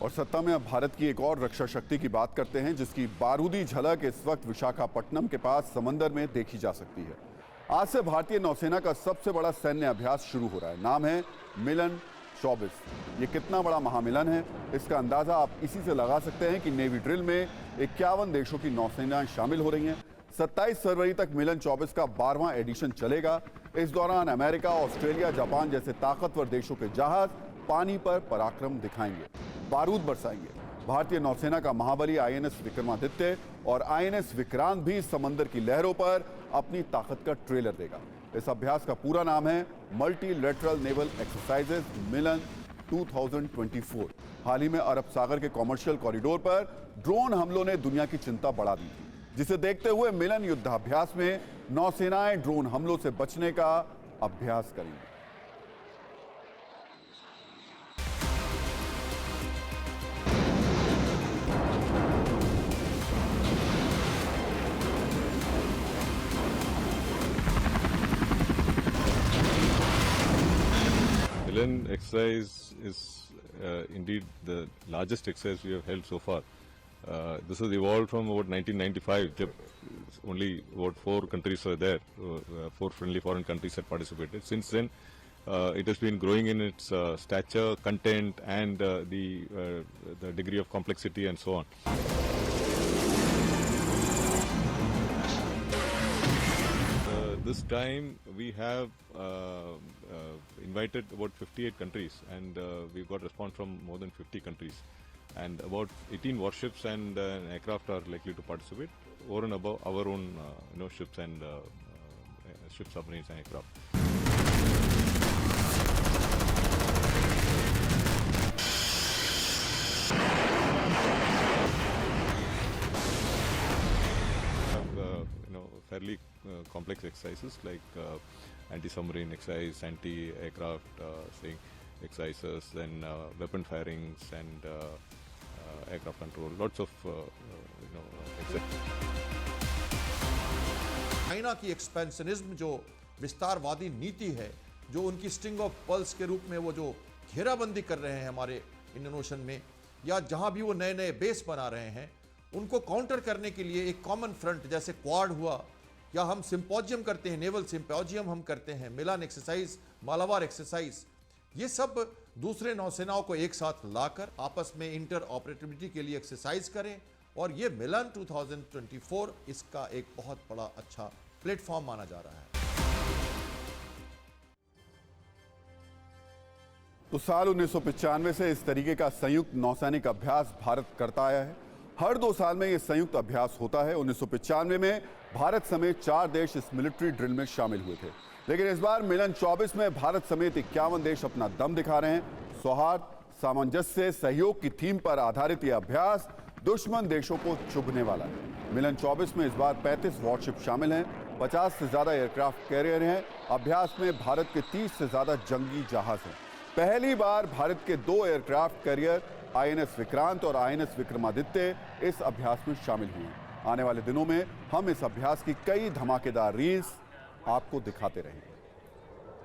और सत्ता में अब भारत की एक और रक्षा शक्ति की बात करते हैं जिसकी बारूदी झलक इस वक्त विशाखापट्टनम के पास समंदर में देखी जा सकती है। आज से भारतीय नौसेना का सबसे बड़ा सैन्य अभ्यास शुरू हो रहा है। नाम है मिलन 24। ये कितना बड़ा महामिलन है, इसका अंदाजा आप इसी से लगा सकते हैं कि नेवी ड्रिल में 51 देशों की नौसेनाएं शामिल हो रही हैं। 27 फरवरी तक मिलन 24 का 12वां एडिशन चलेगा। इस दौरान अमेरिका, ऑस्ट्रेलिया, जापान जैसे ताकतवर देशों के जहाज पानी पर पराक्रम दिखाएंगे, बारूद बरसाएंगे। भारतीय नौसेना का महाबली आईएनएस विक्रमादित्य और आईएनएस विक्रांत भी समंदर की लहरों पर अपनी ताकत का ट्रेलर देगा। इस अभ्यास का पूरा नाम है मल्टीलैटरल नेवल एक्सरसाइजेज मिलन 2024। हाल ही में अरब सागर के कॉमर्शियल कॉरिडोर पर ड्रोन हमलों ने दुनिया की चिंता बढ़ा दी, जिसे देखते हुए मिलन युद्धाभ्यास में नौसेनाएं ड्रोन हमलों से बचने का अभ्यास करेंगी। Milan exercise is indeed the largest exercise we have held so far. This has evolved from about 1995, जब only about 4 countries were there, 4 friendly foreign countries had participated. Since then, it has been growing in its stature, content, and the degree of complexity and so on. This time we have invited about 58 countries, and we've got response from more than 50 countries, and about 18 warships and aircraft are likely to participate over and above our own ships and ship submarines and aircraft. Fairly complex exercises like anti-submarine exercise, anti-aircraft exercises, then weapon firings and aircraft control. Lots of exercises. China की expansionism जो विस्तारवादी नीति है, जो उनकी string of pulse के रूप में वो जो घेराबंदी कर रहे हैं हमारे इंडियन ओशन में, या जहां भी वो नए नए बेस बना रहे हैं, उनको काउंटर करने के लिए एक कॉमन फ्रंट जैसे क्वाड हुआ, या हम सिंपोजियम करते हैं, नेवल सिंपोजियम हम करते हैं, मिलान एक्सरसाइज, मालाबार एक्सरसाइज, ये सब दूसरे नौसेनाओं को एक साथ लाकर आपस में इंटर ऑपरेटिविटी के लिए एक्सरसाइज करें, और ये मिलान 2024 इसका एक बहुत बड़ा अच्छा प्लेटफॉर्म माना जा रहा है। तो साल 1995 से इस तरीके का संयुक्त नौसैनिक अभ्यास भारत करता आया है। हर 2 साल में यह संयुक्त अभ्यास होता है। 1995 में भारत समेत 4 देश इस मिलिट्री ड्रिल में शामिल हुए थे, लेकिन इस बार मिलन 24 में भारत समेत 51 देश अपना दम दिखा रहे हैं। सौहार्द, सामंजस्य, सहयोग की थीम पर आधारित यह अभ्यास दुश्मन देशों को चुभने वाला है। मिलन 24 में इस बार 35 वॉरशिप शामिल हैं, 50 से ज्यादा एयरक्राफ्ट कैरियर हैं। अभ्यास में भारत के 30 से ज्यादा जंगी जहाज हैं। पहली बार भारत के 2 एयरक्राफ्ट कैरियर आईएनएस विक्रांत और आईएनएस विक्रमादित्य इस अभ्यास में शामिल हुए हैं। आने वाले दिनों में हम इस अभ्यास की कई धमाकेदार रील्स आपको दिखाते रहेंगे।